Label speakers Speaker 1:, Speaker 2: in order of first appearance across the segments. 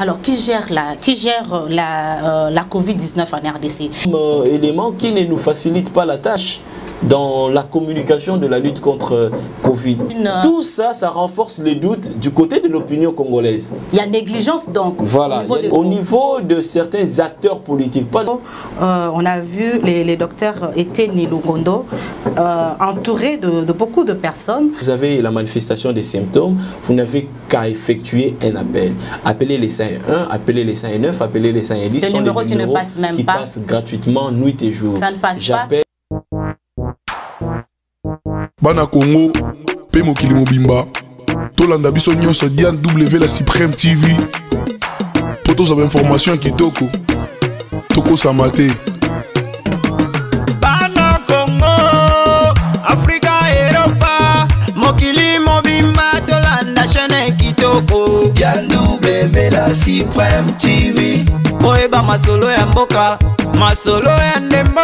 Speaker 1: Alors, qui gère la Covid-19 en RDC?
Speaker 2: Élément qui ne nous facilite pas la tâche dans la communication de la lutte contre Covid. Tout ça, ça renforce les doutes du côté de l'opinion congolaise.
Speaker 1: Il y a négligence donc.
Speaker 2: Voilà, au niveau de certains acteurs politiques.
Speaker 1: On a vu les docteurs Eteni Lugondo entourés de beaucoup de personnes.
Speaker 2: Vous avez la manifestation des symptômes, vous n'avez qu'à effectuer un appel. Appelez les 101, appelez les 109, appelez les 110.
Speaker 1: Des numéros qui ne passent même pas.
Speaker 2: Qui passent gratuitement nuit et jour.
Speaker 1: Ça ne passe pas.
Speaker 3: Bana Congo, pe mokili mobimba. Tolanda biso nyonso Diane W la Supreme TV. Poto avez information qui toko. Toko samate.
Speaker 4: Bana Congo, Africa, Europa, mokili mobimba. Tolanda chaîne qui toko. Diane W la Supreme TV. Oeba masolo ya mboka, masolo ya ndembo.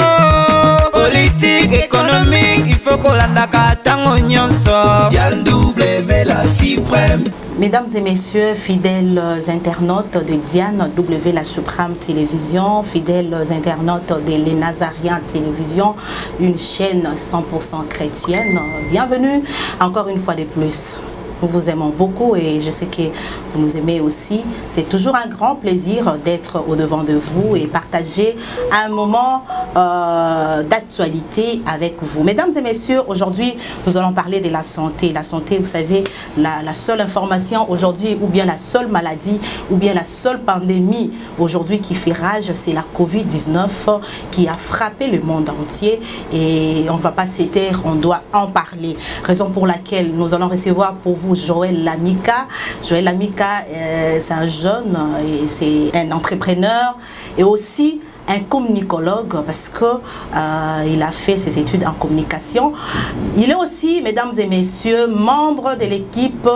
Speaker 4: Politique, économique, il faut qu'on l'andaka tango nyonso. Diane W la Supreme.
Speaker 1: Mesdames et messieurs, fidèles internautes de Diane W la Supreme Télévision, fidèles internautes de Les Nazariens Télévision, une chaîne 100% chrétienne, bienvenue encore une fois de plus. Nous vous aimons beaucoup et je sais que vous nous aimez aussi. C'est toujours un grand plaisir d'être au-devant de vous et partager un moment d'actualité avec vous. Mesdames et messieurs, aujourd'hui, nous allons parler de la santé. La santé, vous savez, la seule information aujourd'hui, ou bien la seule maladie, ou bien la seule pandémie aujourd'hui qui fait rage, c'est la Covid-19 qui a frappé le monde entier. Et on ne va pas se taire, on doit en parler. Raison pour laquelle nous allons recevoir pour vous Joël Lamika. Joël Lamika, c'est un jeune, c'est un entrepreneur et aussi un communicologue parce que il a fait ses études en communication. Il est aussi, mesdames et messieurs, membre de l'équipe,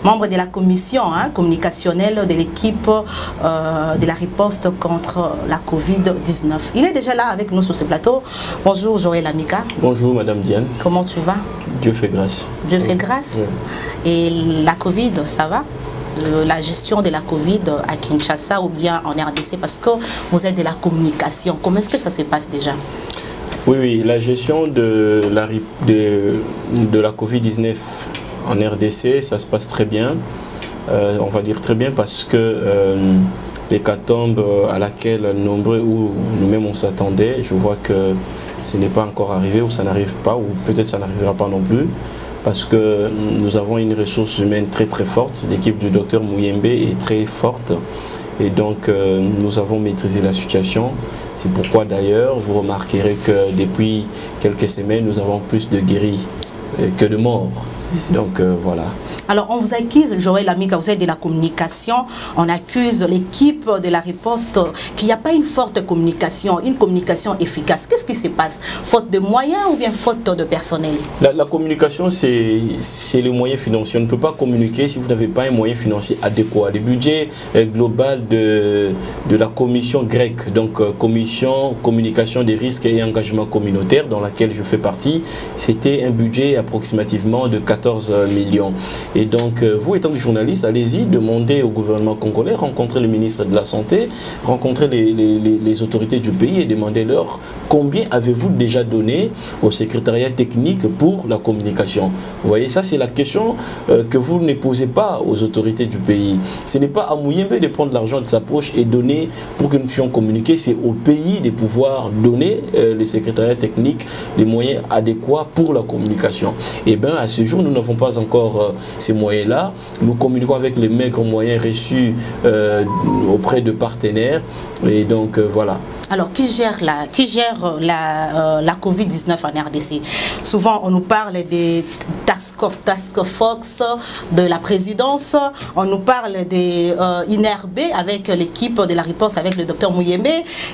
Speaker 1: membre de la commission communicationnelle de l'équipe de la riposte contre la Covid-19. Il est déjà là avec nous sur ce plateau. Bonjour Joël Lamika.
Speaker 2: Bonjour Madame Diane.
Speaker 1: Comment tu vas?
Speaker 2: Dieu fait grâce.
Speaker 1: Dieu fait grâce. Oui. Et la Covid, ça va? La gestion de la Covid à Kinshasa ou bien en RDC, parce que vous êtes de la communication. Comment est-ce que ça se passe déjà?
Speaker 2: Oui, la gestion de la Covid-19 en RDC, ça se passe très bien. On va dire très bien parce que l'hécatombe à laquelle nombreux ou nous-mêmes on s'attendait, je vois que ce n'est pas encore arrivé ou ça n'arrive pas ou peut-être ça n'arrivera pas non plus. Parce que nous avons une ressource humaine très forte. L'équipe du docteur Mouyembe est très forte et donc nous avons maîtrisé la situation. C'est pourquoi d'ailleurs vous remarquerez que depuis quelques semaines nous avons plus de guéris que de morts. Donc voilà.
Speaker 1: Alors on vous accuse, Joël Lamika, vous êtes de la communication, on accuse l'équipe de la riposte qu'il n'y a pas une forte communication, une communication efficace. Qu'est-ce qui se passe? Faute de moyens ou bien faute de personnel?
Speaker 2: La communication, c'est le moyen financier. On ne peut pas communiquer si vous n'avez pas un moyen financier adéquat. Le budget global de la commission grecque, donc commission communication des risques et engagement communautaire, dans laquelle je fais partie, c'était un budget approximativement de 14 millions. Et donc, vous étant des journalistes, allez-y, demandez au gouvernement congolais, rencontrez le ministre de la Santé, rencontrez les autorités du pays et demandez-leur combien avez-vous déjà donné au secrétariat technique pour la communication. Vous voyez, ça c'est la question que vous ne posez pas aux autorités du pays. Ce n'est pas à Mouyembe de prendre l'argent de sa poche et donner pour que nous puissions communiquer, c'est au pays de pouvoir donner les secrétariats techniques les moyens adéquats pour la communication. Et bien, à ce jour, nous n'avons pas encore ces moyens-là. Nous communiquons avec les maigres moyens reçus auprès de partenaires. Et donc, voilà.
Speaker 1: Alors, qui gère la Covid-19 en RDC? Souvent, on nous parle des task force de la présidence, on nous parle des INRB avec l'équipe de la riposte avec le docteur Mouyembe,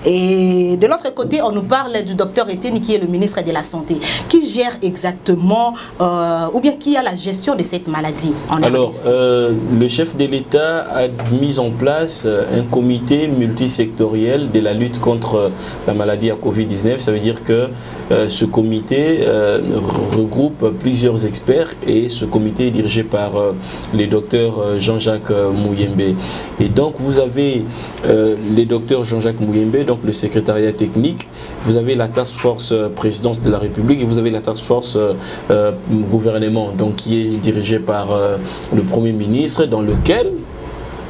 Speaker 1: et de l'autre côté, on nous parle du docteur Eteni qui est le ministre de la Santé. Qui gère exactement, ou bien qui a la gestion de cette maladie en RDC?
Speaker 2: Alors, le chef de l'État a mis en place un comité multisectoriel de la lutte contre contre la maladie à Covid-19. Ça veut dire que ce comité regroupe plusieurs experts et ce comité est dirigé par le docteur Jean-Jacques Mouyembe. Et donc vous avez le docteur Jean-Jacques Mouyembe, donc le secrétariat technique, vous avez la task force présidence de la République et vous avez la task force gouvernement, donc qui est dirigée par le Premier ministre, dans lequel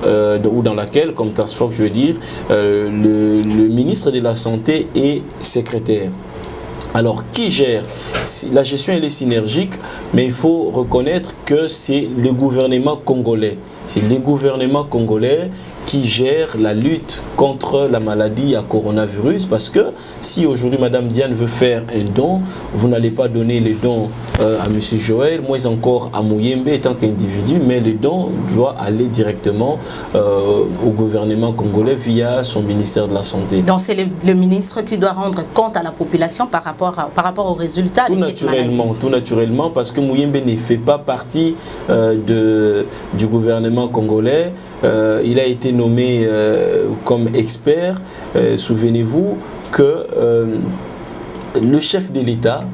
Speaker 2: ou dans laquelle, comme task force je veux dire, le ministre de la Santé est secrétaire. Alors, qui gère? La gestion, elle est synergique, mais il faut reconnaître que c'est le gouvernement congolais. C'est le gouvernement congolais qui gère la lutte contre la maladie à coronavirus, parce que si aujourd'hui Madame Diane veut faire un don, vous n'allez pas donner les dons à Monsieur Joël, moins encore à Mouyembe étant qu'individu, mais le don doit aller directement au gouvernement congolais via son ministère de la Santé. Donc
Speaker 1: c'est le ministre qui doit rendre compte à la population par rapport aux résultats de cette maladie.
Speaker 2: Tout naturellement, parce que Mouyembe ne fait pas partie du gouvernement congolais. Il a été nommé comme expert. Souvenez-vous que le chef de l'État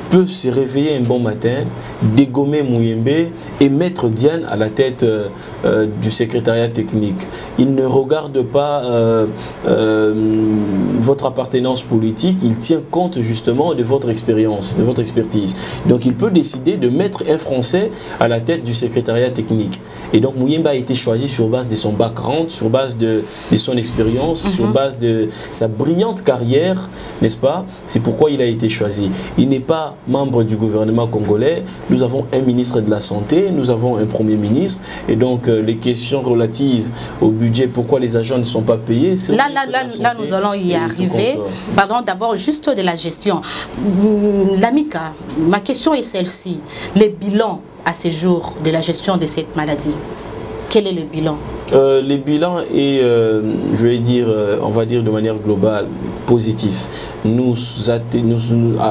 Speaker 2: peut se réveiller un bon matin, dégommer Mouyembe et mettre Diane à la tête du secrétariat technique. Il ne regarde pas votre appartenance politique, il tient compte justement de votre expérience, de votre expertise. Donc il peut décider de mettre un Français à la tête du secrétariat technique. Et donc Mouyembe a été choisi sur base de son background, sur base de son expérience, sur base de sa brillante carrière, n'est-ce pas? C'est pourquoi il a été choisi. Il n'est pas membre du gouvernement congolais, nous avons un ministre de la Santé, nous avons un Premier ministre, et donc les questions relatives au budget, pourquoi les agents ne sont pas payés,
Speaker 1: là nous allons y arriver. Pardon, d'abord juste de la gestion. L'AMICA, ma question est celle-ci, les bilans à ce jour de la gestion de cette maladie, quel est le bilan?
Speaker 2: Le bilan est, je vais dire, on va dire de manière globale, positif.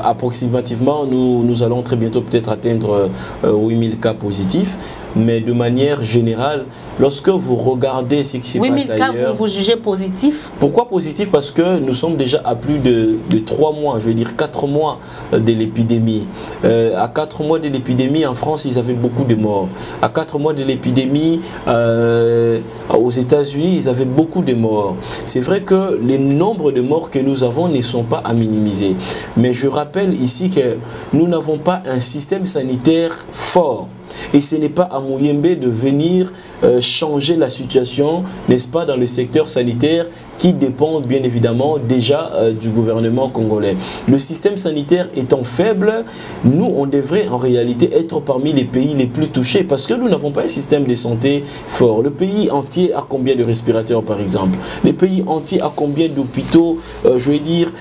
Speaker 2: Approximativement, nous allons très bientôt peut-être atteindre 8000 cas positifs, mais de manière générale, lorsque vous regardez ce qui se passe ailleurs...
Speaker 1: 8000 cas, vous jugez positif?
Speaker 2: Pourquoi positif? Parce que nous sommes déjà à plus de 3 mois, je veux dire 4 mois de l'épidémie. À 4 mois de l'épidémie, en France, ils avaient beaucoup de morts. À 4 mois de l'épidémie, aux États-Unis, ils avaient beaucoup de morts. C'est vrai que les nombres de morts que nous avons ne sont pas à minimiser. Mais je rappelle ici que nous n'avons pas un système sanitaire fort. Et ce n'est pas à Mouyembe de venir changer la situation, n'est-ce pas, dans le secteur sanitaire qui dépend bien évidemment déjà du gouvernement congolais. Le système sanitaire étant faible, nous on devrait en réalité être parmi les pays les plus touchés parce que nous n'avons pas un système de santé fort. Le pays entier a combien de respirateurs par exemple? Le pays entier a combien d'hôpitaux, je vais dire,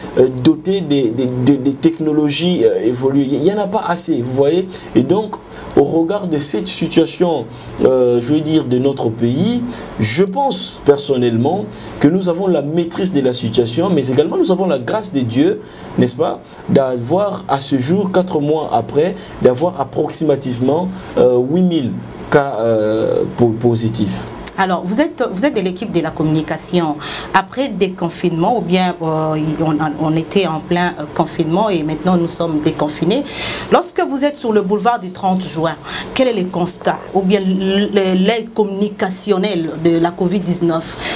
Speaker 2: dotés des technologies évoluées? Il n'y en a pas assez, vous voyez? Et donc, au regard de cette situation, je veux dire, de notre pays, je pense personnellement que nous avons la maîtrise de la situation, mais également nous avons la grâce de Dieu, n'est-ce pas, d'avoir à ce jour, 4 mois après, d'avoir approximativement 8000 cas positifs.
Speaker 1: Alors, vous êtes de l'équipe de la communication. Après déconfinement, ou bien on était en plein confinement et maintenant nous sommes déconfinés. Lorsque vous êtes sur le boulevard du 30 juin, quel est le constat ou bien l'aide communicationnelle de la Covid-19?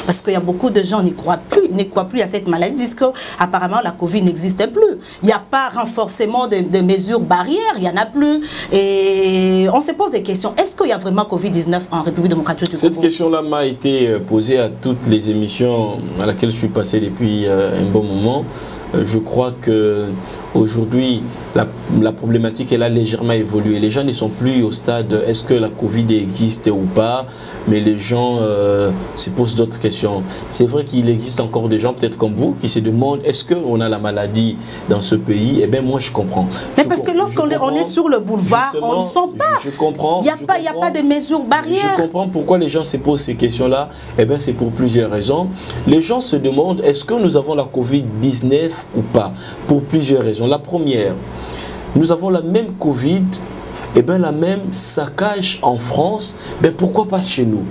Speaker 1: Parce qu'il y a beaucoup de gens qui ne croient plus à cette maladie, disent qu'apparemment la Covid n'existe plus. Il n'y a pas renforcement de mesures barrières, il n'y en a plus. Et on se pose des questions. Est-ce qu'il y a vraiment Covid-19 en République démocratique du Congo?
Speaker 2: Cette question là m'a été posée à toutes les émissions à laquelle je suis passé depuis un bon moment. Je crois que aujourd'hui la problématique elle a légèrement évolué. Les gens ne sont plus au stade est-ce que la Covid existe ou pas, mais les gens se posent d'autres questions. C'est vrai qu'il existe encore des gens peut-être comme vous qui se demandent est-ce qu'on a la maladie dans ce pays. Eh bien moi je comprends.
Speaker 1: Mais parce que lorsqu'on est sur le boulevard, on ne sent pas.
Speaker 2: Je comprends.
Speaker 1: Il n'y a pas de mesures barrières.
Speaker 2: Je comprends pourquoi les gens se posent ces questions-là. Eh bien c'est pour plusieurs raisons. Les gens se demandent est-ce que nous avons la Covid-19 ou pas, pour plusieurs raisons. La première, nous avons la même Covid, et bien la même saccage en France, ben pourquoi pas chez nous?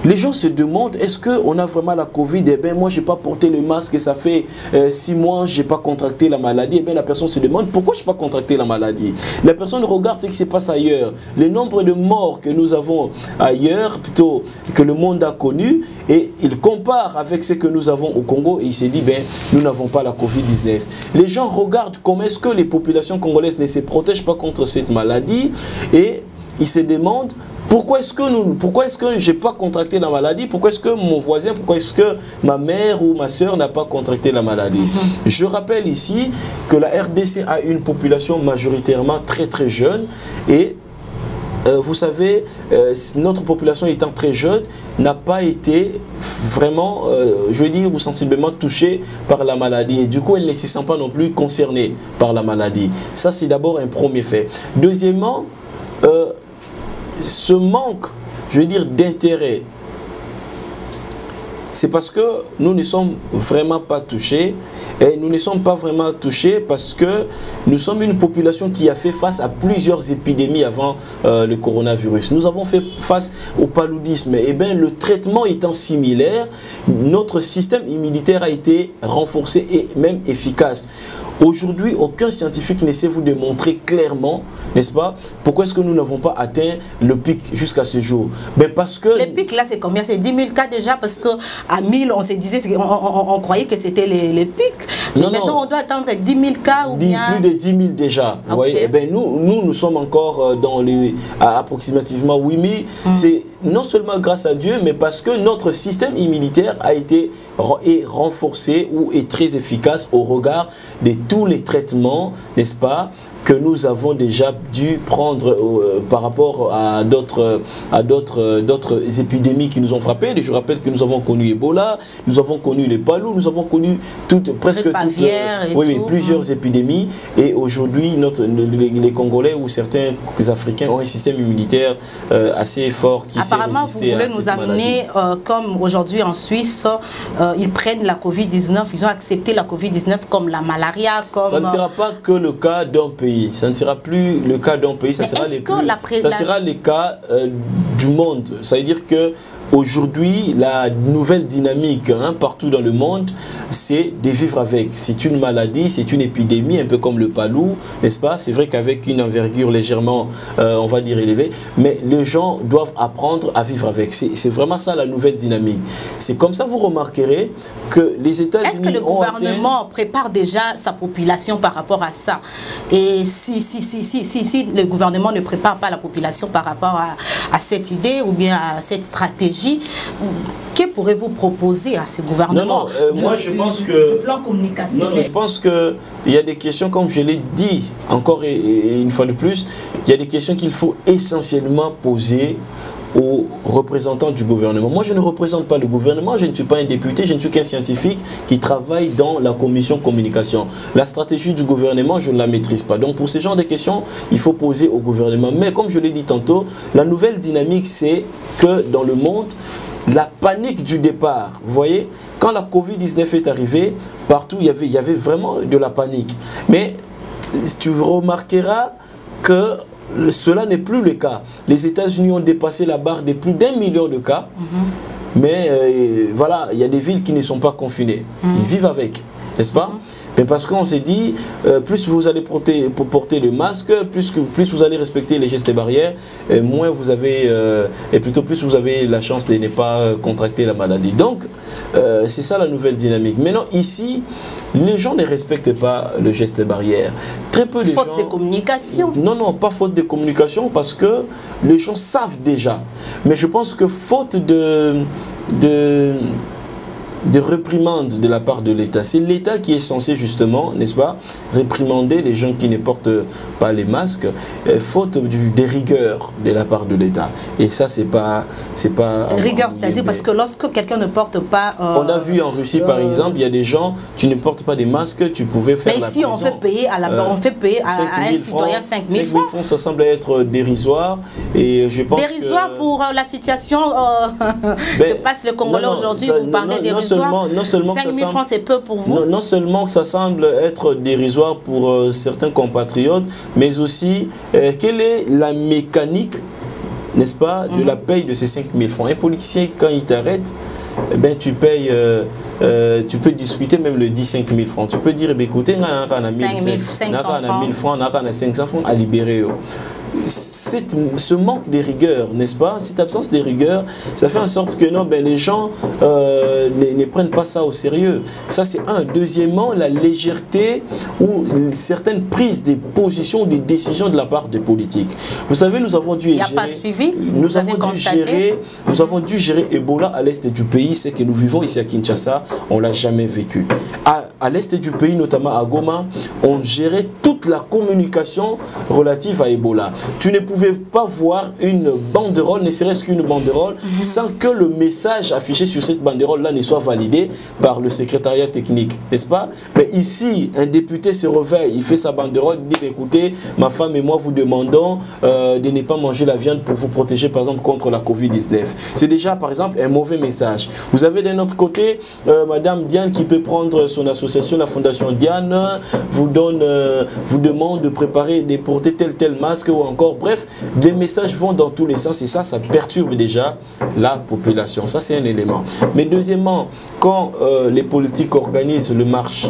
Speaker 2: les gens se demandent, est-ce qu'on a vraiment la Covid? Eh bien, moi, je n'ai pas porté le masque et ça fait 6 mois, je n'ai pas contracté la maladie. Eh bien, la personne se demande, pourquoi je n'ai pas contracté la maladie? La personne regarde ce qui se passe ailleurs. Le nombre de morts que nous avons ailleurs, plutôt que le monde a connu, et il compare avec ce que nous avons au Congo et il se dit, ben, nous n'avons pas la Covid-19. Les gens regardent comment est-ce que les populations congolaises ne se protègent pas contre cette maladie et ils se demandent, pourquoi est-ce que je n'ai pas contracté la maladie? Pourquoi est-ce que mon voisin, pourquoi est-ce que ma mère ou ma soeur n'a pas contracté la maladie? Je rappelle ici que la RDC a une population majoritairement très très jeune et vous savez, notre population étant très jeune n'a pas été vraiment, je veux dire, ou sensiblement touchée par la maladie. Et du coup, elle ne se sent pas non plus concernée par la maladie. Ça, c'est d'abord un premier fait. Deuxièmement, ce manque, je veux dire, d'intérêt, c'est parce que nous ne sommes vraiment pas touchés. Et nous ne sommes pas vraiment touchés parce que nous sommes une population qui a fait face à plusieurs épidémies avant le coronavirus. Nous avons fait face au paludisme. Et bien, le traitement étant similaire, notre système immunitaire a été renforcé et même efficace. Aujourd'hui, aucun scientifique ne sait vous démontrer clairement, n'est-ce pas, pourquoi est-ce que nous n'avons pas atteint le pic jusqu'à ce jour. Ben parce que...
Speaker 1: Le pic là, c'est combien? C'est 10 000 cas déjà, parce qu'à 1000, on se disait, on croyait que c'était les pics. Non, maintenant, on doit attendre 10 000 cas ou bien...
Speaker 2: Plus de 10 000 déjà. Okay. Voyez, eh ben, nous sommes encore dans approximativement 8 000. C'est non seulement grâce à Dieu, mais parce que notre système immunitaire a été renforcé ou est très efficace au regard de tous les traitements, n'est-ce pas, que nous avons déjà dû prendre par rapport à d'autres épidémies qui nous ont frappés. Je rappelle que nous avons connu Ebola, nous avons connu les palous, nous avons connu presque plusieurs épidémies. Et aujourd'hui, les Congolais ou certains Africains ont un système immunitaire assez fort qui sait résister à cette maladie.
Speaker 1: Apparemment, vous voulez nous amener, comme aujourd'hui en Suisse, ils prennent la Covid-19, ils ont accepté la Covid-19 comme la malaria, comme...
Speaker 2: Ça ne sera pas que le cas d'un pays. Ça ne sera plus le cas d'un pays, ça sera le cas du monde. Ça veut dire que aujourd'hui, la nouvelle dynamique partout dans le monde, c'est de vivre avec. C'est une maladie, c'est une épidémie, un peu comme le palud, n'est-ce pas? C'est vrai qu'avec une envergure légèrement, on va dire, élevée, mais les gens doivent apprendre à vivre avec. C'est vraiment ça la nouvelle dynamique. C'est comme ça, vous remarquerez que les États-Unis...
Speaker 1: Est-ce que le gouvernement prépare déjà sa population par rapport à ça? Et si le gouvernement ne prépare pas la population par rapport à cette idée ou bien à cette stratégie, que pourrez-vous proposer à ce gouvernement?
Speaker 2: Moi je pense que...
Speaker 1: plan communicationnel.
Speaker 2: Je pense qu'il y a des questions, comme je l'ai dit encore et une fois de plus, il y a des questions qu'il faut essentiellement poser aux représentants du gouvernement. Moi, je ne représente pas le gouvernement, je ne suis pas un député, je ne suis qu'un scientifique qui travaille dans la commission communication. La stratégie du gouvernement, je ne la maîtrise pas. Donc, pour ce genre de questions, il faut poser au gouvernement. Mais comme je l'ai dit tantôt, la nouvelle dynamique, c'est que dans le monde, la panique du départ, vous voyez, quand la Covid-19 est arrivée, partout, il y avait vraiment de la panique. Mais tu remarqueras que cela n'est plus le cas. Les États-Unis ont dépassé la barre de plus d'1 million de cas. Mais voilà, il y a des villes qui ne sont pas confinées. Ils vivent avec, n'est-ce pas? Mais parce qu'on s'est dit, plus vous allez porter le masque, plus vous allez respecter les gestes et barrières, moins vous avez, et plutôt plus vous avez la chance de ne pas contracter la maladie. Donc, c'est ça la nouvelle dynamique. Maintenant, ici, les gens ne respectent pas le geste et barrière. Très peu de gens...
Speaker 1: Faute de communication.
Speaker 2: Non, pas faute de communication, parce que les gens savent déjà. Mais je pense que faute de réprimande de la part de l'État. C'est l'État qui est censé justement, n'est-ce pas, réprimander les gens qui ne portent pas les masques, faute des rigueurs de la part de l'État. Et ça, c'est pas
Speaker 1: rigueur, c'est-à-dire parce que lorsque quelqu'un ne porte pas...
Speaker 2: on a vu en Russie, par exemple, il y a des gens, tu ne portes pas des masques, tu pouvais faire la prison.
Speaker 1: Mais ici, on fait payer à un citoyen 5 000 francs.
Speaker 2: 5 000 francs, ça semble être dérisoire. Et je pense
Speaker 1: dérisoire pour la situation que passe le Congolais aujourd'hui, vous parlez dérisoire.
Speaker 2: Non seulement
Speaker 1: 5 000 francs, c'est peu pour vous.
Speaker 2: Non seulement que ça semble être dérisoire pour certains compatriotes, mais aussi quelle est la mécanique n'est-ce pas, de la paye de ces 5 000 francs. Un politicien, quand il t'arrête, eh ben, tu payes, tu peux discuter même le 5 000 francs. Tu peux dire, eh bien, écoutez, on a 1 000 francs, on a 500 francs à libérer. Ce manque de rigueur, n'est-ce pas, cette absence de rigueur, ça fait en sorte que non, ben, les gens ne prennent pas ça au sérieux. Ça, c'est un. Deuxièmement, la légèreté ou certaines prises de positions ou des décisions de la part des politiques. Vous savez, nous avons dû nous avons dû gérer Ebola à l'est du pays. C'est que nous vivons ici à Kinshasa, on ne l'a jamais vécu. À l'est du pays, notamment à Goma, on gérait toute la communication relative à Ebola. Tu ne pouvais pas voir une banderole, ne serait-ce qu'une banderole, sans que le message affiché sur cette banderole-là ne soit validé par le secrétariat technique, n'est-ce pas? Mais ici, un député se réveille, il fait sa banderole, il dit, écoutez, ma femme et moi vous demandons de ne pas manger la viande pour vous protéger, par exemple, contre la Covid-19. C'est déjà, par exemple, un mauvais message. Vous avez d'un autre côté, Madame Diane qui peut prendre son association, la Fondation Diane, vous demande de préparer, de porter tel masque ou encore, bref, les messages vont dans tous les sens et ça perturbe déjà la population. Ça, c'est un élément. Mais deuxièmement, quand les politiques organisent le marche,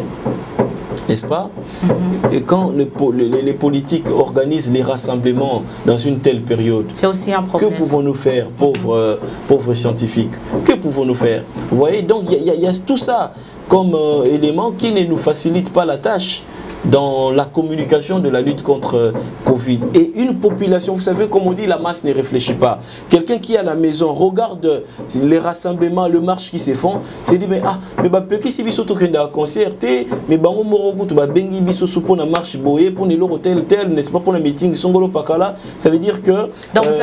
Speaker 2: n'est-ce pas? Et quand les politiques organisent les rassemblements dans une telle période,
Speaker 1: c'est aussi un problème.
Speaker 2: Que pouvons-nous faire, pauvres scientifiques? Que pouvons-nous faire? Vous voyez, donc il y a tout ça comme élément qui ne nous facilite pas la tâche dans la communication de la lutte contre Covid. Et une population, vous savez, comme on dit, la masse ne réfléchit pas. Quelqu'un qui est à la maison regarde les rassemblements, le marche qui se font, se dit, mais peut-être si biso to kenda concerté, mais bango morogo to ba bengi biso pour la marche boye pour ne l'hôtel tel, n'est-ce pas, pour le meeting songolo pakala, ça veut dire que
Speaker 1: donc vous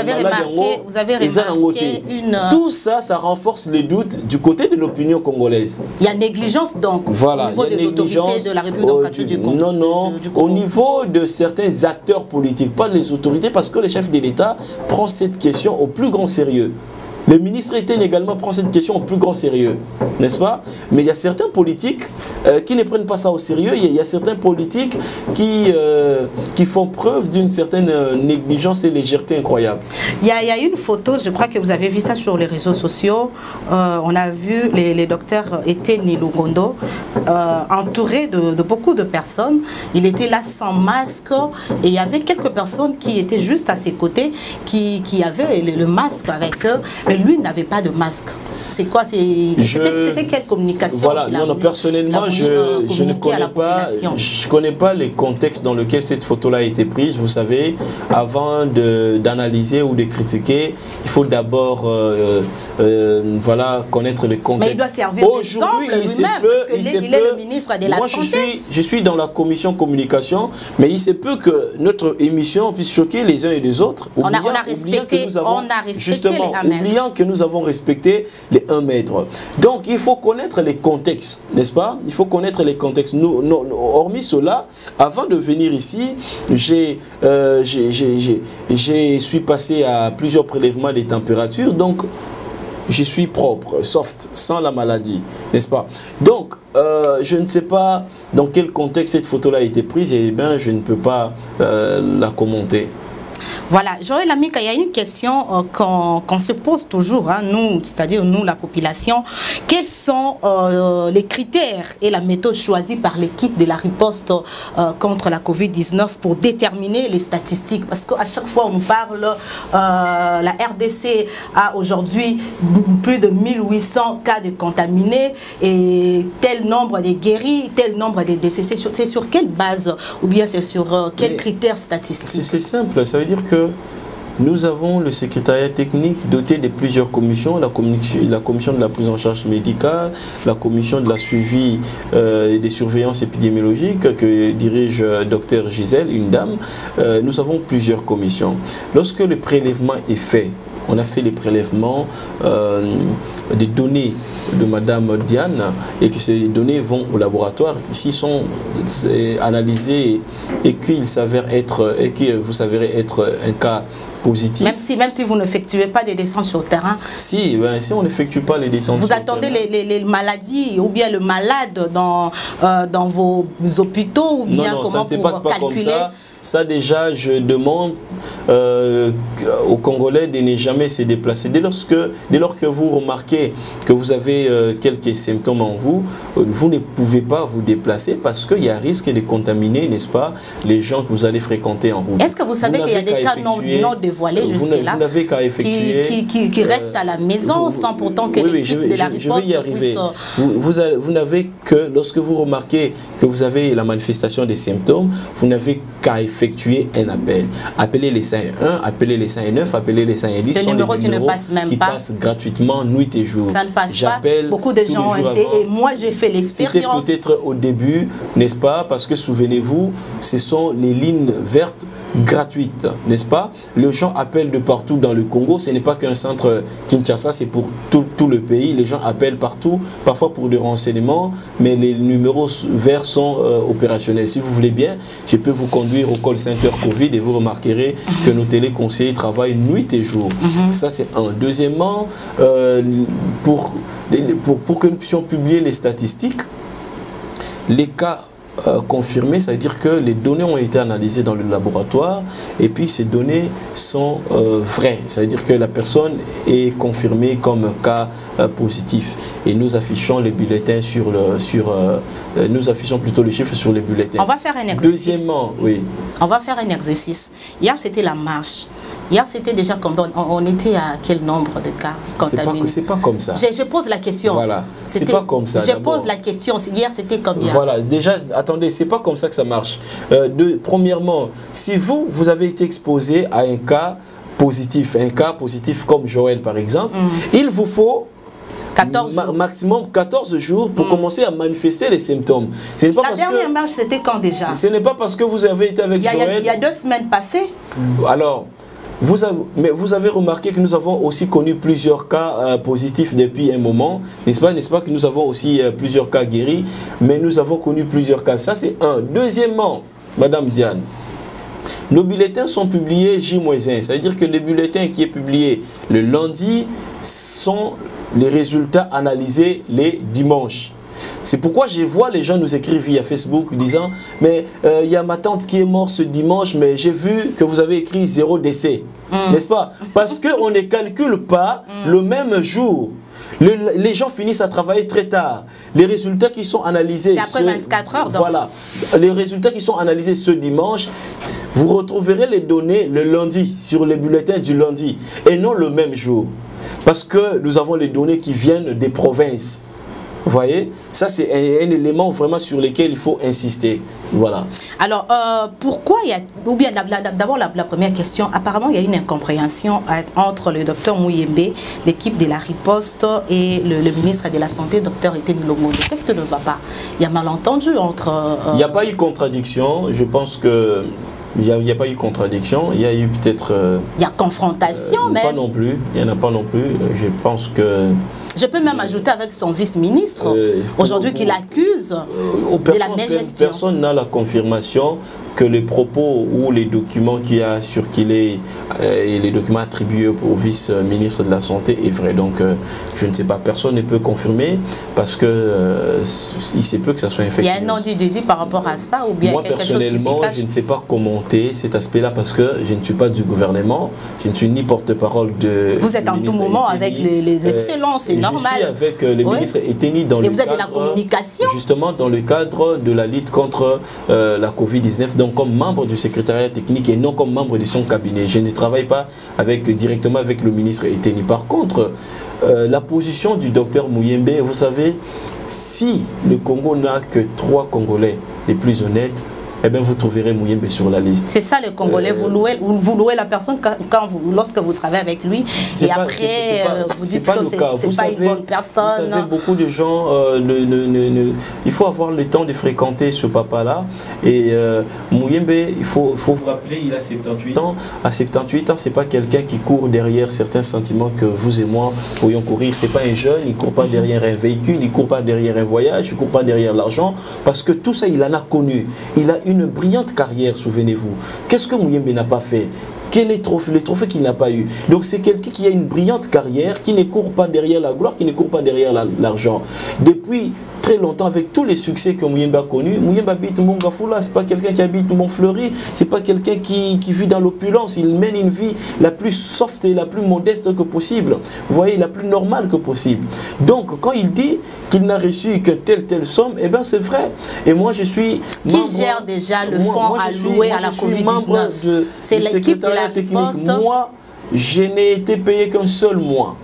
Speaker 1: avez remarqué une
Speaker 2: tout ça, ça renforce les doutes du côté de l'opinion congolaise.
Speaker 1: Il y a négligence donc
Speaker 2: voilà,
Speaker 1: au niveau des autorités de la République démocratique du Congo.
Speaker 2: Non, au niveau de certains acteurs politiques, pas les autorités, parce que le chef de l'État prend cette question au plus grand sérieux. Le ministre Etienne également prend cette question au plus grand sérieux, n'est-ce pas? Mais il y a certains politiques qui ne prennent pas ça au sérieux. Il y a certains politiques qui font preuve d'une certaine négligence et légèreté incroyable.
Speaker 1: Il y a une photo, je crois que vous avez vu ça sur les réseaux sociaux. On a vu les docteurs Etienne Nilougondo entouré de beaucoup de personnes. Il était là sans masque et il y avait quelques personnes qui étaient juste à ses côtés, qui avaient le masque avec eux. Mais lui n'avait pas de masque. C'est quoi? C'était quelle communication?
Speaker 2: Voilà, non, personnellement, je ne connais pas. Je connais pas les contextes dans lesquels cette photo-là a été prise. Vous savez, avant d'analyser ou de critiquer, il faut d'abord voilà, connaître les contextes.
Speaker 1: Mais il doit servir d'exemple lui-même, parce qu'il est le ministre de la Santé.
Speaker 2: Je suis dans la commission communication, mais il se peut que notre émission puisse choquer les uns et les autres.
Speaker 1: On a respecté les 1 mètre.
Speaker 2: Oubliant que nous avons respecté les 1 mètre. Donc il faut connaître les contextes, n'est-ce pas? Il faut connaître les contextes. Hormis cela, avant de venir ici, je suis passé à plusieurs prélèvements des températures, donc je suis propre, soft, sans la maladie, n'est-ce pas? Donc, je ne sais pas dans quel contexte cette photo-là a été prise, et bien je ne peux pas la commenter.
Speaker 1: Voilà, Joël Amika, il y a une question qu'on se pose toujours, hein, nous, c'est-à-dire nous, la population. Quels sont les critères et la méthode choisie par l'équipe de la riposte contre la Covid-19 pour déterminer les statistiques? Parce qu'à chaque fois, on nous parle, la RDC a aujourd'hui plus de 1800 cas de contaminés et tel nombre de guéris, tel nombre de décès. C'est sur quelle base ou bien c'est sur quels critères statistiques?
Speaker 2: C'est simple, ça veut dire que nous avons le secrétariat technique doté de plusieurs commissions, la commission de la prise en charge médicale, la commission de la suivi et des surveillances épidémiologiques que dirige Dr Gisèle, une dame. Nous avons plusieurs commissions. Lorsque le prélèvement est fait, on a fait les prélèvements des données de Madame Diane et que ces données vont au laboratoire. Ici sont analysées et qu'il s'avère être et que vous s'avérez être un cas positif.
Speaker 1: Même si vous n'effectuez pas des descentes sur le terrain.
Speaker 2: Si on n'effectue pas les descentes
Speaker 1: vous
Speaker 2: sur
Speaker 1: attendez
Speaker 2: le terrain.
Speaker 1: les maladies ou bien le malade dans vos hôpitaux ou bien
Speaker 2: non,
Speaker 1: comment
Speaker 2: ça ne se passe pas
Speaker 1: calculer
Speaker 2: comme ça. Ça déjà, je demande aux Congolais de ne jamais se déplacer. Dès lors que vous remarquez que vous avez quelques symptômes en vous, vous ne pouvez pas vous déplacer parce qu'il y a risque de contaminer, n'est-ce pas, les gens que vous allez fréquenter en route.
Speaker 1: Est-ce que vous savez qu'il y a des cas non dévoilés jusque-là qui restent à la maison sans pourtant que l'équipe de la riposte puisse...
Speaker 2: Vous n'avez que, lorsque vous remarquez que vous avez la manifestation des symptômes, vous n'avez qu'à effectuer un appel. Appelez les 101, appelez les 109, appelez les 110.
Speaker 1: Le numéro qui ne passe même pas.
Speaker 2: Passe gratuitement nuit et jour.
Speaker 1: Ça ne passe pas. Beaucoup de gens ont essayé et moi j'ai fait l'expérience.
Speaker 2: C'était peut-être au début, n'est-ce pas? Parce que souvenez-vous, ce sont les lignes vertes gratuite, n'est-ce pas? Les gens appellent de partout dans le Congo, ce n'est pas qu'un centre Kinshasa, c'est pour tout le pays. Les gens appellent partout, parfois pour des renseignements, mais les numéros verts sont opérationnels. Si vous voulez bien, je peux vous conduire au call center Covid et vous remarquerez que nos téléconseillers travaillent nuit et jour. Ça, c'est un. Deuxièmement, pour que nous puissions publier les statistiques, les cas confirmé, c'est-à-dire que les données ont été analysées dans le laboratoire et puis ces données sont vraies, c'est-à-dire que la personne est confirmée comme cas positif et nous affichons les bulletins nous affichons plutôt les chiffres sur les bulletins.
Speaker 1: On va faire un exercice.
Speaker 2: Deuxièmement, oui.
Speaker 1: On va faire un exercice. Hier, c'était la marche. Hier, c'était déjà combien? On était à quel nombre de cas contaminés? C'est
Speaker 2: pas comme ça.
Speaker 1: Je pose la question.
Speaker 2: Voilà, c'est pas comme ça.
Speaker 1: Je pose la question. Hier, c'était combien?
Speaker 2: Voilà, déjà, attendez, c'est pas comme ça que ça marche. Premièrement, si vous avez été exposé à un cas positif comme Joël par exemple, il vous faut
Speaker 1: 14 jours.
Speaker 2: Maximum 14 jours pour commencer à manifester les symptômes.
Speaker 1: La dernière marche, c'était quand déjà?
Speaker 2: Ce n'est pas parce que vous avez été avec Joël.
Speaker 1: Il y a 2 semaines passées.
Speaker 2: Alors, vous avez remarqué que nous avons aussi connu plusieurs cas positifs depuis un moment, n'est-ce pas que nous avons aussi plusieurs cas guéris, mais nous avons connu plusieurs cas. Ça, c'est un. Deuxièmement, Madame Diane, nos bulletins sont publiés J-1, c'est-à-dire que les bulletins qui est publié le lundi sont les résultats analysés les dimanches. C'est pourquoi je vois les gens nous écrire via Facebook disant « Mais il y a ma tante qui est morte ce dimanche, mais j'ai vu que vous avez écrit 0 décès. N'est-ce pas? Parce qu'on ne calcule pas le même jour. Les gens finissent à travailler très tard. Les résultats qui sont analysés...
Speaker 1: C'est après 24 heures, donc.
Speaker 2: Voilà. Les résultats qui sont analysés ce dimanche, vous retrouverez les données le lundi, sur les bulletins du lundi, et non le même jour. Parce que nous avons les données qui viennent des provinces. Vous voyez, ça c'est un élément vraiment sur lequel il faut insister. Voilà.
Speaker 1: Alors, pourquoi il y a... Ou bien, d'abord la première question, apparemment il y a une incompréhension entre le docteur Mouyembe, l'équipe de la riposte et le ministre de la Santé, docteur Eteni Lomondo. Qu'est-ce que ne va pas? Il y a malentendu entre...
Speaker 2: Il n'y a pas eu contradiction, je pense que... Il n'y a pas eu contradiction, il y a eu peut-être...
Speaker 1: il y a confrontation même.
Speaker 2: Pas non plus, il n'y en a pas non plus. Je pense que...
Speaker 1: Je peux même ajouter avec son vice-ministre, aujourd'hui qui l'accuse de la mégestion.
Speaker 2: Personne n'a la confirmation que les propos ou les documents qui a circulé et les documents attribués au vice-ministre de la Santé est vrai. Donc, je ne sais pas, personne ne peut confirmer parce que il se peut que ça soit infecté.
Speaker 1: Il y a un non-dit par rapport à ça ou bien
Speaker 2: moi,
Speaker 1: quelque chose qui se cache?
Speaker 2: Je ne sais pas commenter cet aspect-là parce que je ne suis pas du gouvernement, je ne suis ni porte-parole de...
Speaker 1: Vous êtes en tout moment avec les excellents, c'est normal.
Speaker 2: Je suis avec le ministre Eteni dans le cadre...
Speaker 1: Et vous êtes de la communication?
Speaker 2: Justement, dans le cadre de la lutte contre la Covid-19, donc comme membre du secrétariat technique et non comme membre de son cabinet. Je ne travaille pas directement avec le ministre Eteni. Par contre, la position du docteur Mouyembe, vous savez, si le Congo n'a que 3 Congolais les plus honnêtes, eh bien vous trouverez Mouyembe sur la liste. C'est
Speaker 1: ça le Congolais, vous louez la personne lorsque vous travaillez avec lui et après vous dites que c'est pas une bonne personne.
Speaker 2: Vous savez, beaucoup de gens, il faut avoir le temps de fréquenter ce papa-là et Mouyembe, il faut vous rappeler, il a 78 ans. À 78 ans, c'est pas quelqu'un qui court derrière certains sentiments que vous et moi pourrions courir. C'est pas un jeune, il court pas derrière un véhicule, il court pas derrière un voyage, il court pas derrière l'argent parce que tout ça, il en a connu. Il a une brillante carrière, souvenez-vous. Qu'est-ce que Mouyembe n'a pas fait? Quel est le trophée qu'il n'a pas eu? Donc c'est quelqu'un qui a une brillante carrière, qui ne court pas derrière la gloire, qui ne court pas derrière l'argent. Depuis très longtemps, avec tous les succès que Muyembe a connus, Muyembe habite Mongafula, c'est pas quelqu'un qui habite Montfleury, c'est pas quelqu'un qui vit dans l'opulence, il mène une vie la plus soft et la plus modeste que possible, vous voyez, la plus normale que possible. Donc quand il dit qu'il n'a reçu que telle somme, eh bien c'est vrai. Et moi je suis
Speaker 1: membre, qui gère déjà le fonds alloué à la Covid-19? C'est l'équipe de la riposte.
Speaker 2: Moi, je n'ai été payé qu'un seul mois.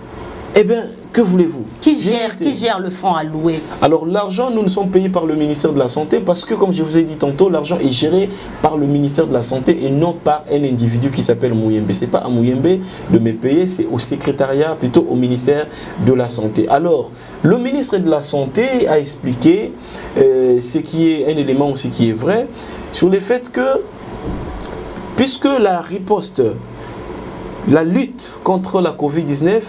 Speaker 2: Eh bien, que voulez-vous?
Speaker 1: Qui gère le fonds alloué?
Speaker 2: Alors l'argent, nous sommes payés par le ministère de la Santé parce que, comme je vous ai dit tantôt, l'argent est géré par le ministère de la Santé et non par un individu qui s'appelle Muyembe. Ce n'est pas à Muyembe de me payer, c'est au secrétariat, plutôt au ministère de la Santé. Alors, le ministre de la Santé a expliqué ce qui est un élément aussi qui est vrai, sur le fait que, puisque la riposte, la lutte contre la Covid-19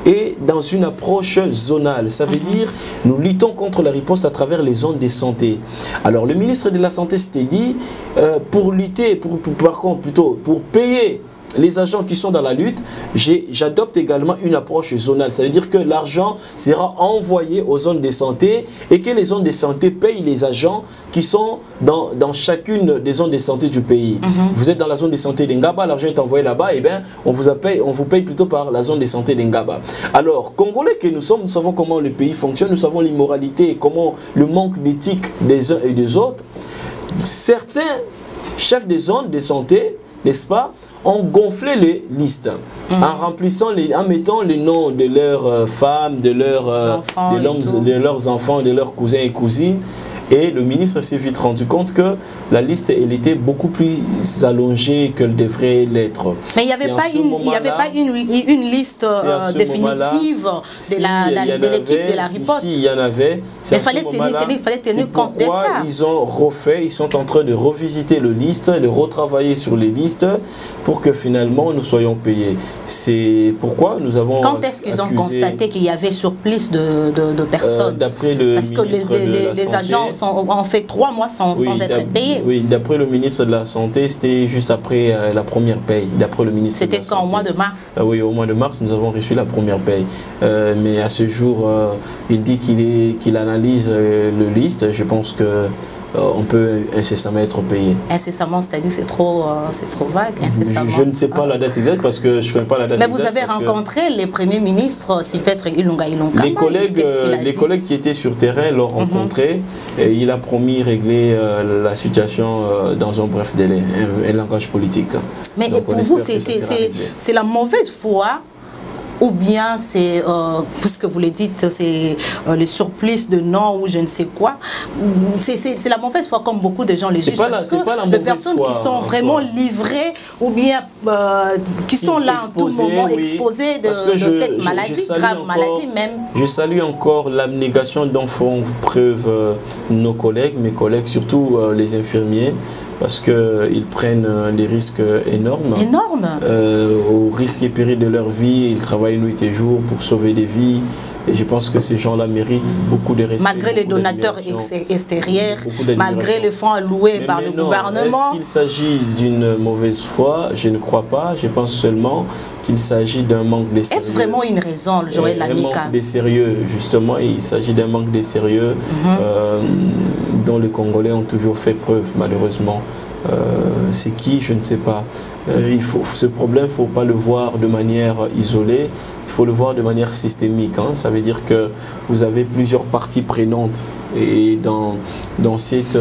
Speaker 2: est dans une approche zonale. Ça veut dire nous luttons contre la riposte à travers les zones de santé. Alors le ministre de la Santé s'était dit pour lutter, par contre plutôt pour payer les agents qui sont dans la lutte, j'adopte également une approche zonale. Ça veut dire que l'argent sera envoyé aux zones de santé et que les zones de santé payent les agents qui sont dans chacune des zones de santé du pays. Vous êtes dans la zone de santé d'Engaba, l'argent est envoyé là-bas, et bien on vous paye plutôt par la zone de santé d'Engaba. Alors, Congolais que nous sommes, nous savons comment le pays fonctionne, nous savons l'immoralité et comment le manque d'éthique des uns et des autres. Certains chefs des zones de santé, n'est-ce pas, ont gonflé les listes en remplissant, en mettant les noms de leurs femmes, de leurs enfants, de leurs cousins et cousines. Et le ministre s'est vite rendu compte que la liste elle était beaucoup plus allongée qu'elle devrait l'être.
Speaker 1: Mais il n'y avait pas une liste définitive de l'équipe de la riposte.
Speaker 2: Si, il y en avait.
Speaker 1: Mais il fallait tenir compte de ça.
Speaker 2: Ils ont refait, ils sont en train de revisiter le liste, de retravailler sur les listes pour que finalement nous soyons payés. C'est pourquoi nous avons.
Speaker 1: Quand est-ce qu'ils ont constaté qu'il y avait surplus de personnes?
Speaker 2: D'après le
Speaker 1: Parce que les agents ont fait 3 mois sans être payés.
Speaker 2: Oui, d'après le ministre de la Santé, c'était juste après la première paye. D'après le ministre.
Speaker 1: C'était quand, au mois de mars?
Speaker 2: Oui, au mois de mars, nous avons reçu la première paye. Mais à ce jour, il dit qu'il analyse le liste. Je pense que on peut incessamment être payé.
Speaker 1: Incessamment, c'est-à-dire c'est trop vague. Incessamment.
Speaker 2: Je ne sais pas la date exacte parce que je ne connais pas la date exacte.
Speaker 1: Mais vous avez rencontré les premiers ministres, Sylvestre Ilunga Ilunga.
Speaker 2: Les collègues qui étaient sur terrain l'ont rencontré et il a promis régler la situation dans un bref délai, un langage politique.
Speaker 1: Mais donc, pour vous, c'est la mauvaise foi? Ou bien c'est, puisque vous le dites, c'est le surplus de noms ou je ne sais quoi. C'est la mauvaise foi comme beaucoup de gens les jugent. Parce que les personnes qui sont vraiment livrées ou bien qui sont là en tout moment exposées de cette maladie, grave maladie même.
Speaker 2: Je salue encore l'abnégation dont font preuve nos collègues, mes collègues, surtout les infirmiers. Parce qu'ils prennent des risques énormes. Au risque et péril de leur vie, ils travaillent nuit et jour pour sauver des vies. Et je pense que ces gens-là méritent beaucoup de respect.
Speaker 1: Malgré les donateurs extérieurs, malgré les fonds alloués par le gouvernement.
Speaker 2: Est-ce qu'il s'agit d'une mauvaise foi? Je ne crois pas. Je pense seulement qu'il s'agit d'un manque de sérieux.
Speaker 1: Est-ce vraiment une raison, Joël Lamika?
Speaker 2: Un manque de sérieux, justement. Il s'agit d'un manque de sérieux dont les Congolais ont toujours fait preuve, malheureusement. C'est qui? Je ne sais pas. Ce problème, il ne faut pas le voir de manière isolée, il faut le voir de manière systémique. Ça veut dire que vous avez plusieurs parties prenantes et dans cette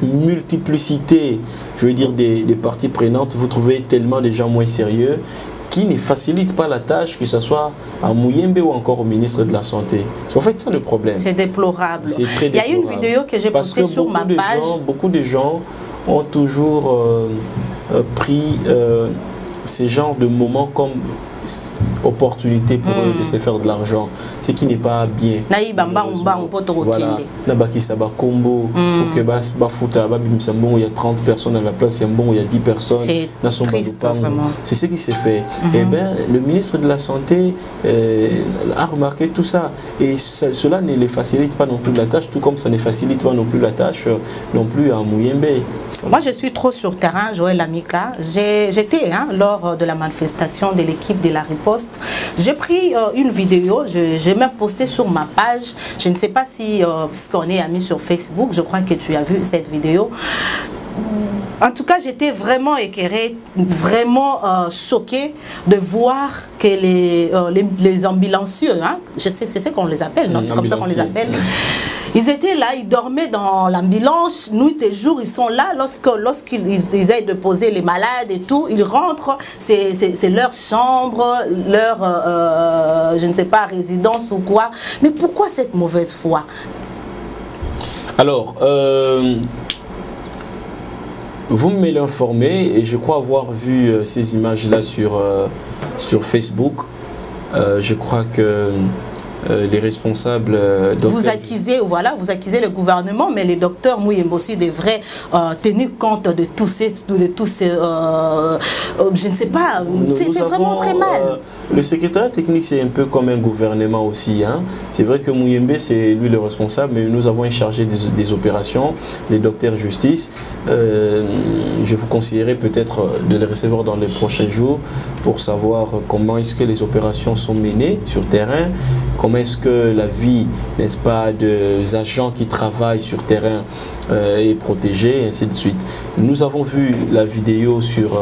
Speaker 2: multiplicité, je veux dire, des parties prenantes, vous trouvez tellement de gens moins sérieux qui ne facilite pas la tâche, que ce soit à Muyembe ou encore au ministre de la Santé. C'est en fait ça le problème.
Speaker 1: C'est déplorable.
Speaker 2: C'est très déplorable.
Speaker 1: Il y a une vidéo que j'ai postée sur ma page.
Speaker 2: Beaucoup de gens ont toujours pris ces genres de moments comme opportunité pour eux de se faire de l'argent, ce qui n'est pas bien. Voilà, combo pour que il y a 30 personnes à la place, il y a 10 personnes.
Speaker 1: C'est triste, vraiment.
Speaker 2: C'est ce qui s'est fait. Et bien, le ministre de la Santé a remarqué tout ça. Et cela ne les facilite pas non plus la tâche, tout comme ça ne facilite pas non plus la tâche non plus à Muyembe.
Speaker 1: Moi, je suis trop sur terrain, Joël Lamika. J'étais lors de la manifestation de l'équipe de la riposte. J'ai pris une vidéo, j'ai même posté sur ma page. Je ne sais pas si, puisqu'on est amis sur Facebook, je crois que tu as vu cette vidéo. En tout cas, j'étais vraiment écœurée, vraiment choquée de voir que les ambulancieux, je sais, c'est ce qu'on les appelle, non? C'est comme ça qu'on les appelle. Ils étaient là, ils dormaient dans l'ambulance, nuit et jour, ils sont là lorsqu'ils aident de poser les malades et tout, ils rentrent, c'est leur chambre, leur, je ne sais pas, résidence ou quoi. Mais pourquoi cette mauvaise foi?
Speaker 2: Alors, vous me l'informez et je crois avoir vu ces images-là sur Facebook. Je crois que les responsables...
Speaker 1: vous accusez le gouvernement, mais les docteurs Muyembosi devraient tenir compte de tous ces je ne sais pas, c'est vraiment très mal.
Speaker 2: Le secrétariat technique, c'est un peu comme un gouvernement aussi. C'est vrai que Muyembe, c'est lui le responsable, mais nous avons un chargé des opérations, les docteurs justice. Je vous conseillerais peut-être de les recevoir dans les prochains jours pour savoir comment est-ce que les opérations sont menées sur terrain, comment est-ce que la vie, n'est-ce pas, des agents qui travaillent sur terrain est protégée, et ainsi de suite. Nous avons vu la vidéo sur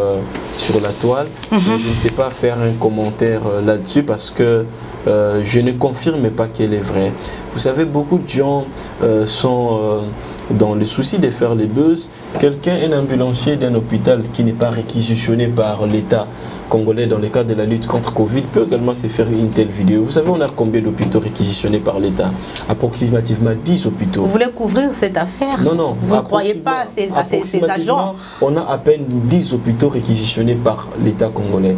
Speaker 2: la toile, mais je ne sais pas faire un commentaire là-dessus parce que je ne confirme pas qu'elle est vraie. Vous savez, beaucoup de gens sont dans le souci de faire les buzz. Quelqu'un, un ambulancier d'un hôpital qui n'est pas réquisitionné par l'État congolais dans le cadre de la lutte contre Covid peut également se faire une telle vidéo. Vous savez, on a combien d'hôpitaux réquisitionnés par l'État? Approximativement 10 hôpitaux.
Speaker 1: Vous voulez couvrir cette affaire?
Speaker 2: Non, non.
Speaker 1: Vous ne croyez pas à ces agents?
Speaker 2: On a à peine 10 hôpitaux réquisitionnés par l'État congolais.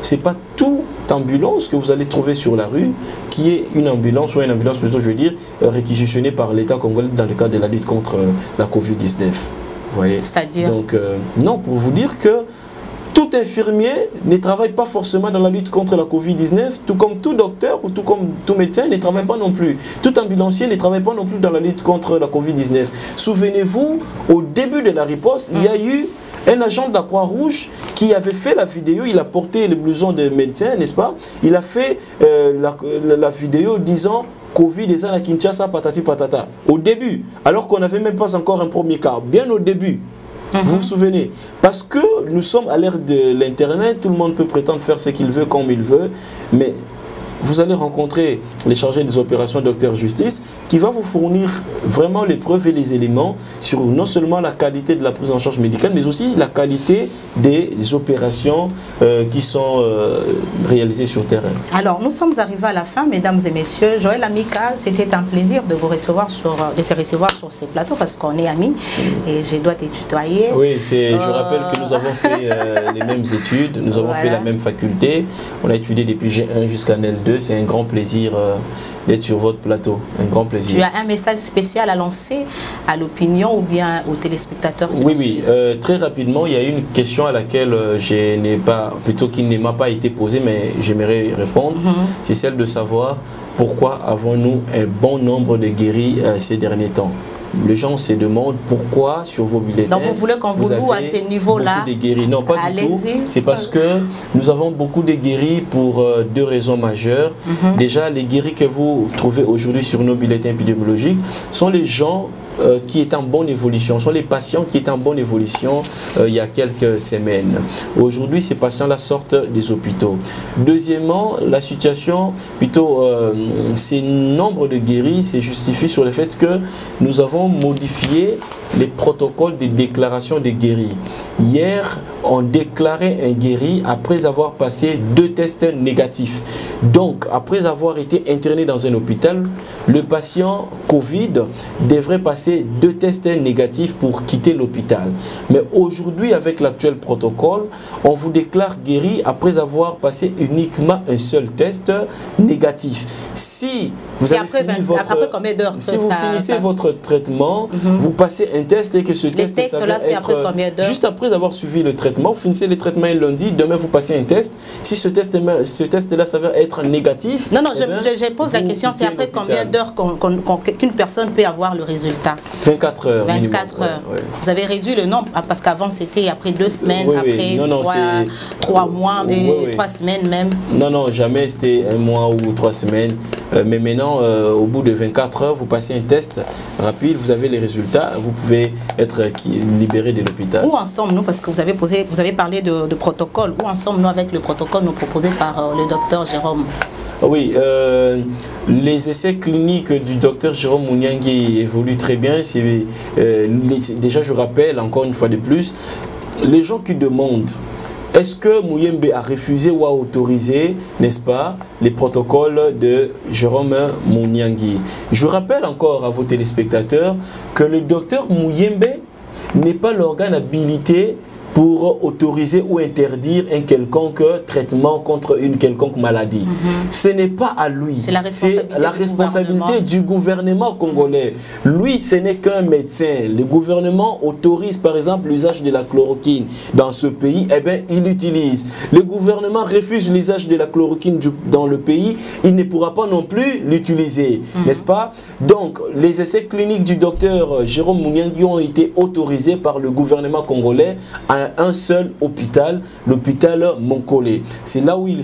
Speaker 2: Ce n'est pas toute ambulance que vous allez trouver sur la rue qui est une ambulance, ou une ambulance plutôt, je veux dire, réquisitionnée par l'État congolais dans le cadre de la lutte contre la Covid-19. Vous voyez?
Speaker 1: C'est-à-dire?
Speaker 2: Donc, non, pour vous dire que tout infirmier ne travaille pas forcément dans la lutte contre la Covid-19, tout comme tout docteur ou tout comme tout médecin ne travaille pas non plus. Tout ambulancier ne travaille pas non plus dans la lutte contre la Covid-19. Souvenez-vous, au début de la riposte, il y a eu un agent de la Croix-Rouge qui avait fait la vidéo, il a porté le blouson de médecin, n'est-ce pas? Il a fait la vidéo disant Covid et ça à Kinshasa, patati patata. Au début, alors qu'on n'avait même pas encore un premier cas, bien au début. Vous vous souvenez? Parce que nous sommes à l'ère de l'Internet, tout le monde peut prétendre faire ce qu'il veut, comme il veut, mais vous allez rencontrer les chargés des opérations Docteur Justice qui va vous fournir vraiment les preuves et les éléments sur non seulement la qualité de la prise en charge médicale, mais aussi la qualité des opérations qui sont réalisées sur terrain.
Speaker 1: Alors, nous sommes arrivés à la fin, mesdames et messieurs. Joël Lamika, c'était un plaisir de vous recevoir de se recevoir sur ces plateaux parce qu'on est amis et je dois te tutoyer.
Speaker 2: Oui, je rappelle que nous avons fait les mêmes études, nous avons fait la même faculté. On a étudié depuis G1 jusqu'à L2. C'est un grand plaisir d'être sur votre plateau. Un grand plaisir.
Speaker 1: Tu as un message spécial à lancer à l'opinion ou bien aux téléspectateurs qui nous suivent?
Speaker 2: Oui. Très rapidement, il y a une question à laquelle qui ne m'a pas été posée, mais j'aimerais répondre. C'est celle de savoir pourquoi avons-nous un bon nombre de guéris ces derniers temps. Les gens se demandent pourquoi sur vos bulletins.
Speaker 1: Donc vous voulez qu'on vous loue à ce niveau-là?
Speaker 2: Non, pas du tout. C'est parce que nous avons beaucoup de guéris pour deux raisons majeures. Déjà, les guéris que vous trouvez aujourd'hui sur nos bulletins épidémiologiques sont les gens qui est en bonne évolution, sont les patients qui étaient en bonne évolution il y a quelques semaines. Aujourd'hui, ces patients-là sortent des hôpitaux. Deuxièmement, la situation, ces nombres de guéris se justifient sur le fait que nous avons modifié les protocoles de déclaration des guéris. Hier, on déclarait un guéri après avoir passé 2 tests négatifs. Donc, après avoir été interné dans un hôpital, le patient Covid devrait passer 2 tests négatifs pour quitter l'hôpital. Mais aujourd'hui, avec l'actuel protocole, on vous déclare guéri après avoir passé uniquement un seul test négatif. Si vous avez fini finissez votre traitement, vous passez un test et que ce test s'avère être juste après avoir suivi le traitement, vous finissez le traitement un lundi, demain vous passez un test. Si ce test-là s'avère être négatif...
Speaker 1: Non, je pose la question, c'est après combien d'heures qu'une personne peut avoir le résultat?
Speaker 2: 24 heures.
Speaker 1: 24 heures. Ouais. Vous avez réduit le nombre, parce qu'avant c'était après 2 semaines, après 3 mois, 3 semaines même.
Speaker 2: Non, jamais c'était 1 mois ou 3 semaines. Mais maintenant, au bout de 24 heures, vous passez un test rapide, vous avez les résultats, vous pouvez être libéré de l'hôpital.
Speaker 1: Où en sommes-nous? Parce que vous avez parlé de protocole. Où en sommes-nous avec le protocole nous proposé par le docteur Jérôme?
Speaker 2: Oui, les essais cliniques du docteur Jérôme Mouniangui évoluent très bien. Déjà, je rappelle encore une fois de plus, les gens qui demandent est-ce que Mouyembe a refusé ou a autorisé, n'est-ce pas, les protocoles de Jérôme Mouniangui. Je rappelle encore à vos téléspectateurs que le docteur Mouyembe n'est pas l'organe habilité pour autoriser ou interdire un quelconque traitement contre une quelconque maladie. Ce n'est pas à lui. C'est la responsabilité du gouvernement congolais. Lui, ce n'est qu'un médecin. Le gouvernement autorise par exemple l'usage de la chloroquine dans ce pays, eh bien, il l'utilise. Le gouvernement refuse l'usage de la chloroquine dans le pays, il ne pourra pas non plus l'utiliser, n'est-ce pas? Donc, les essais cliniques du docteur Jérôme Mouniangui ont été autorisés par le gouvernement congolais à un seul hôpital, l'hôpital Monkole. C'est là où il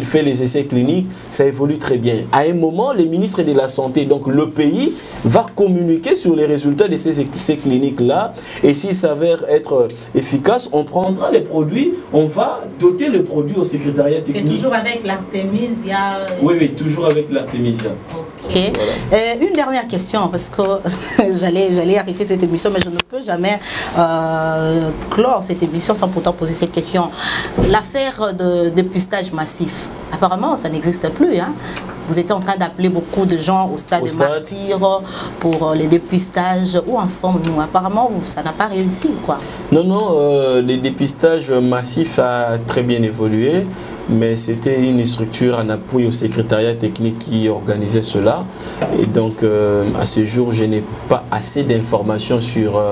Speaker 2: fait les essais cliniques, ça évolue très bien. À un moment, le ministre de la Santé, donc le pays, va communiquer sur les résultats de ces essais cliniques-là, et s'il s'avère être efficace, on prendra les produits, on va doter le produit au secrétariat technique.
Speaker 1: C'est toujours avec l'Artemisia?
Speaker 2: Oui, toujours avec l'Artemisia.
Speaker 1: Okay. Voilà. Une dernière question, parce que j'allais arrêter cette émission, mais je ne peux jamais clore cette émission sans pourtant poser cette question. L'affaire de dépistage massif, apparemment, ça n'existe plus. Hein? Vous étiez en train d'appeler beaucoup de gens au stade des martyrs pour les dépistages. Où en sommes-nous? Apparemment, ça n'a pas réussi, quoi. Non,
Speaker 2: les dépistages massifs a très bien évolué. Mais c'était une structure en appui au secrétariat technique qui organisait cela. Et donc, à ce jour, je n'ai pas assez d'informations sur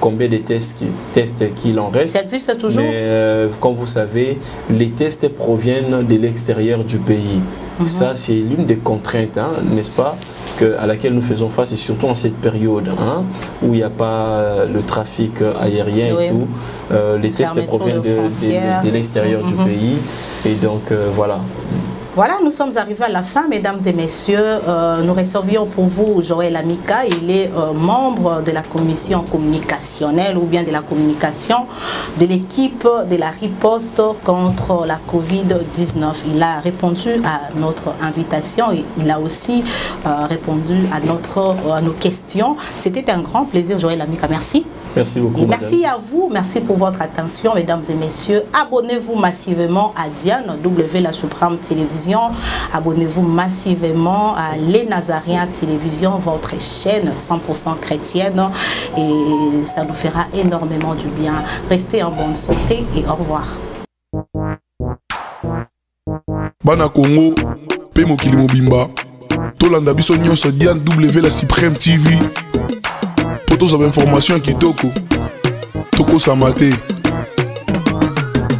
Speaker 2: combien de tests qu'il en reste.
Speaker 1: Ça existe toujours?
Speaker 2: Mais comme vous savez, les tests proviennent de l'extérieur du pays. Ça, c'est l'une des contraintes, hein, n'est-ce pas, à laquelle nous faisons face, et surtout en cette période où il n'y a pas le trafic aérien et tout. Les tests proviennent de l'extérieur du pays. Et donc, voilà.
Speaker 1: Voilà, nous sommes arrivés à la fin, mesdames et messieurs. Nous recevions pour vous Joël Amika. Il est membre de la commission communicationnelle ou bien de la communication de l'équipe de la riposte contre la Covid-19. Il a répondu à notre invitation et il a aussi répondu à nos questions. C'était un grand plaisir, Joël Amika. Merci.
Speaker 2: Merci beaucoup.
Speaker 1: Et merci à vous, merci pour votre attention, mesdames et messieurs. Abonnez-vous massivement à Diane W, la Suprême Télévision. Abonnez-vous massivement à Les Nazariens Télévision, votre chaîne 100% chrétienne. Et ça nous fera énormément du bien. Restez en bonne santé et au revoir.
Speaker 3: Bana Congo, pe mokili mobimba. Tolanda biso nyonso Diane W, la Suprême TV. Tous avez information qui toko samate.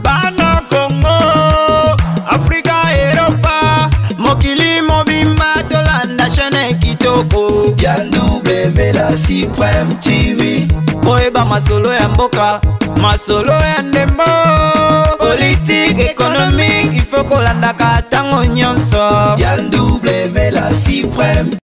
Speaker 4: Bana Congo, Africa, Europa, mokili mobimba tolanda chaîne kitoko. Diane W, la Suprême TV. Boeba masolo ya mboka, masolo ya ndembo. Politique, économique, il faut kolanda katango nyonso. Diane W, la Suprême.